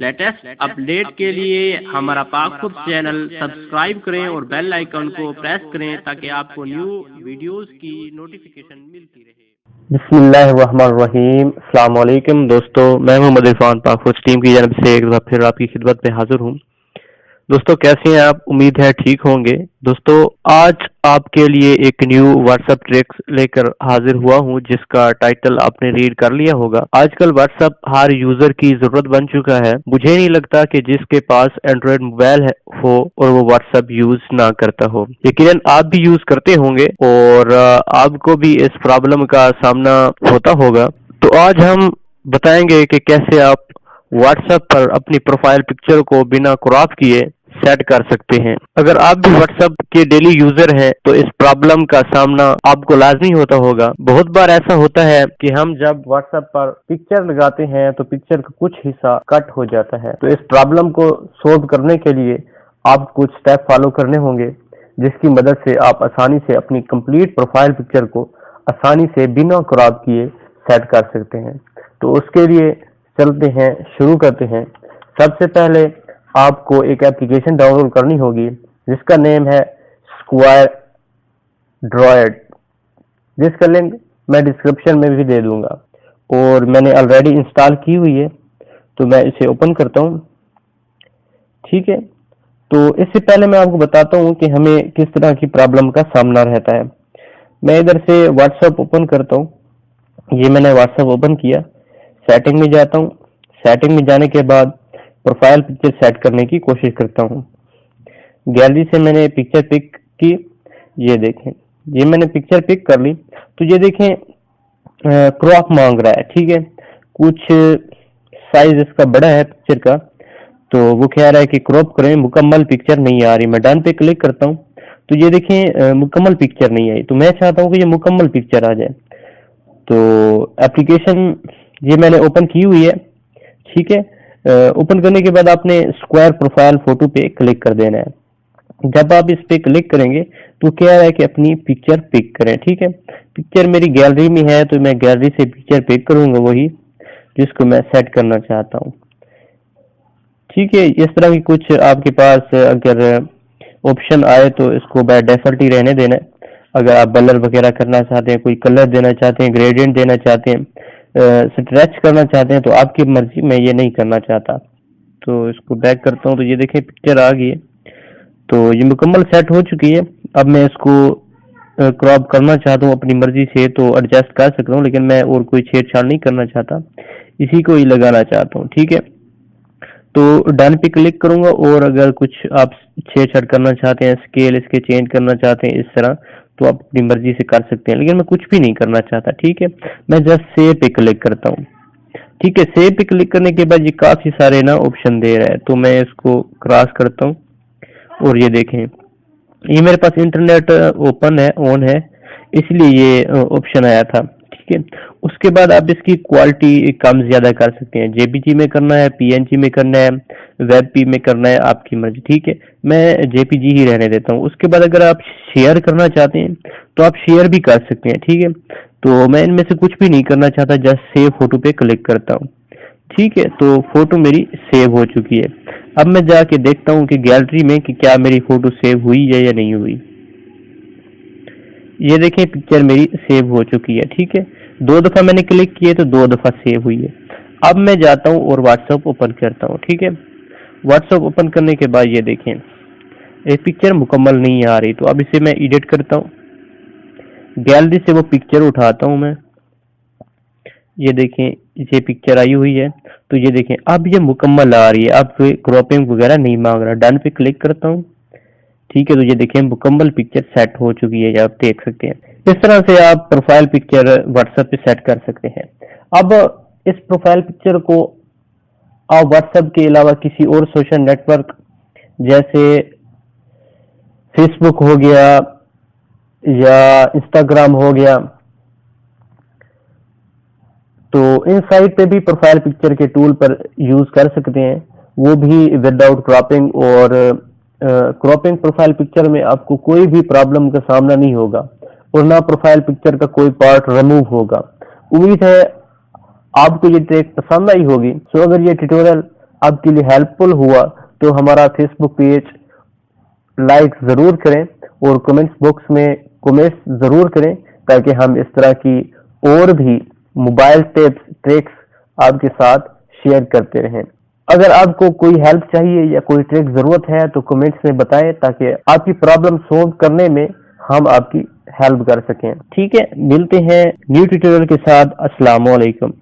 Latest update के लिए हमारा पाकखुद चैनल सब्सक्राइब करें और बेल आइकन को प्रेस करें ताकि आपको न्यू वीडियोस की नोटिफिकेशन मिलती रहे। बिस्मिल्लाहिर्रहमानिर्रहीम। अस्सलाम वालेकुम दोस्तों, मैं मोहम्मद इरफान पाकखुद टीम की जानब से एक बार फिर आपकी खिदमत में हाजिर हूँ। दोस्तों कैसे हैं आप? उम्मीद है ठीक होंगे। दोस्तों आज आपके लिए एक न्यू व्हाट्सएप ट्रिक्स लेकर हाजिर हुआ हूं जिसका टाइटल आपने रीड कर लिया होगा। आजकल व्हाट्सएप हर यूजर की जरूरत बन चुका है। मुझे नहीं लगता कि जिसके पास एंड्रॉयड मोबाइल हो और वो व्हाट्सएप यूज ना करता हो। यकीनन आप भी यूज करते होंगे और आपको भी इस प्रॉब्लम का सामना होता होगा। तो आज हम बताएंगे कि कैसे आप व्हाट्सएप पर अपनी प्रोफाइल पिक्चर को बिना क्रॉप किए सेट कर सकते हैं। अगर आप भी व्हाट्सएप के डेली यूजर हैं तो इस प्रॉब्लम का सामना आपको लाजमी होता होगा। बहुत बार ऐसा होता है कि हम जब व्हाट्सएप पर पिक्चर लगाते हैं तो पिक्चर का कुछ हिस्सा कट हो जाता है। तो इस प्रॉब्लम को सोल्व करने के लिए आप कुछ स्टेप फॉलो करने होंगे जिसकी मदद से आप आसानी से अपनी कंप्लीट प्रोफाइल पिक्चर को आसानी से बिना क्रॉप किए सेट कर सकते हैं। तो उसके लिए चलते हैं, शुरू करते हैं। सबसे पहले आपको एक एप्लीकेशन डाउनलोड करनी होगी जिसका नेम है स्क्वायर ड्रॉयड, जिसका लिंक मैं डिस्क्रिप्शन में भी दे दूंगा और मैंने ऑलरेडी इंस्टॉल की हुई है। तो मैं इसे ओपन करता हूं। ठीक है, तो इससे पहले मैं आपको बताता हूं कि हमें किस तरह की प्रॉब्लम का सामना रहता है। मैं इधर से व्हाट्सएप ओपन करता हूं। ये मैंने व्हाट्सएप ओपन किया। सेटिंग में जाता हूँ। सेटिंग में जाने के बाद प्रोफाइल पिक्चर सेट करने की कोशिश करता हूँ। गैलरी से मैंने पिक्चर पिक की। ये देखें, ये मैंने पिक्चर पिक कर ली। तो ये देखें क्रॉप मांग रहा है। ठीक है, कुछ साइज इसका बड़ा है पिक्चर का, तो वो कह रहा है कि क्रॉप करें, मुकम्मल पिक्चर नहीं आ रही। मैं डन पे क्लिक करता हूँ तो ये देखें मुकम्मल पिक्चर नहीं आई। तो मैं चाहता हूँ कि ये मुकम्मल पिक्चर आ जाए। तो एप्लीकेशन ये मैंने ओपन की हुई है। ठीक है, ओपन करने के बाद आपने स्क्वायर प्रोफाइल फोटो पे क्लिक कर देना है। जब आप इस पे क्लिक करेंगे तो क्या है कि अपनी पिक्चर पिक करें। ठीक है, पिक्चर मेरी गैलरी में है तो मैं गैलरी से पिक्चर पिक करूंगा वही जिसको मैं सेट करना चाहता हूँ। ठीक है, इस तरह की कुछ आपके पास अगर ऑप्शन आए तो इसको बाय डिफॉल्ट ही रहने देना है। अगर आप ब्लर वगैरह करना चाहते हैं, कोई कलर देना चाहते हैं, ग्रेडियंट देना चाहते हैं, स्ट्रेच करना चाहते हैं तो आपकी मर्जी। मैं ये नहीं करना चाहता तो इसको बैक करता हूँ। तो ये देखें पिक्चर आ गई है। तो ये मुकम्मल सेट हो चुकी है। अब मैं इसको क्रॉप करना चाहता हूँ अपनी मर्जी से तो एडजस्ट कर सकता हूँ, लेकिन मैं और कोई छेड़छाड़ नहीं करना चाहता, इसी को ही लगाना चाहता हूँ। ठीक है, तो डन पे क्लिक करूंगा और अगर कुछ आप छेड़छाड़ करना चाहते हैं, स्केल इसके चेंज करना चाहते हैं इस तरह, तो आप अपनी मर्जी से कर सकते हैं, लेकिन मैं कुछ भी नहीं करना चाहता। ठीक है, मैं जस्ट सेव पे क्लिक करता हूँ। ठीक है, सेव पे क्लिक करने के बाद ये काफी सारे ना ऑप्शन दे रहा है तो मैं इसको क्रॉस करता हूँ और ये देखें ये मेरे पास इंटरनेट ओपन है, ऑन है, इसलिए ये ऑप्शन आया था। ठीक है, उसके बाद आप इसकी क्वालिटी कम ज्यादा कर सकते हैं। जेपीजी में करना है, पीएनजी में करना है, वेब पी में करना है, आपकी मर्जी। ठीक है, मैं जेपीजी ही रहने देता हूँ। उसके बाद अगर आप शेयर करना चाहते हैं तो आप शेयर भी कर सकते हैं। ठीक है, तो मैं इनमें से कुछ भी नहीं करना चाहता, जस्ट सेव फोटो पे क्लिक करता हूँ। ठीक है, तो फोटो मेरी सेव हो चुकी है। अब मैं जाके देखता हूँ कि गैलरी में कि क्या मेरी फोटो सेव हुई है या नहीं हुई। ये देखें पिक्चर मेरी सेव हो चुकी है। ठीक है, 2 दफा मैंने क्लिक किए तो 2 दफा सेव हुई है। अब मैं जाता हूँ और व्हाट्सएप ओपन करता हूँ। ठीक है, व्हाट्सएप ओपन करने के बाद ये देखें ये पिक्चर मुकम्मल नहीं आ रही। तो अब इसे मैं एडिट करता हूँ, गैलरी से वो पिक्चर उठाता हूँ मैं। ये देखें ये पिक्चर आई हुई है। तो ये देखें अब ये मुकम्मल आ रही है, अब क्रॉपिंग वगैरह नहीं मांग रहा। डन पे क्लिक करता हूँ। ठीक है, तो ये देखें मुकम्मल पिक्चर सेट हो चुकी है, आप देख सकते हैं। इस तरह से आप प्रोफाइल पिक्चर व्हाट्सएप पे सेट कर सकते हैं। अब इस प्रोफाइल पिक्चर को आप व्हाट्सएप के अलावा किसी और सोशल नेटवर्क जैसे फेसबुक हो गया या इंस्टाग्राम हो गया, तो इन साइट पे भी प्रोफाइल पिक्चर के टूल पर यूज कर सकते हैं, वो भी विदाउट क्रॉपिंग। और क्रॉपिंग प्रोफाइल पिक्चर में आपको कोई भी प्रॉब्लम का सामना नहीं होगा और ना प्रोफाइल पिक्चर का कोई पार्ट रिमूव होगा। उम्मीद है आपको ये ट्रिक पसंद आई होगी। सो अगर ये ट्यूटोरियल आपके लिए हेल्पफुल हुआ तो हमारा फेसबुक पेज लाइक ज़रूर करें और कमेंट्स बॉक्स में कमेंट्स ज़रूर करें, ताकि हम इस तरह की और भी मोबाइल टिप्स ट्रिक्स आपके साथ शेयर करते रहें। अगर आपको कोई हेल्प चाहिए या कोई ट्रिक ज़रूरत है तो कमेंट्स में बताएं, ताकि आपकी प्रॉब्लम सॉल्व करने में हम आपकी हेल्प कर सकें। ठीक है, मिलते हैं न्यू ट्यूटोरियल के साथ। अस्सलाम वालेकुम।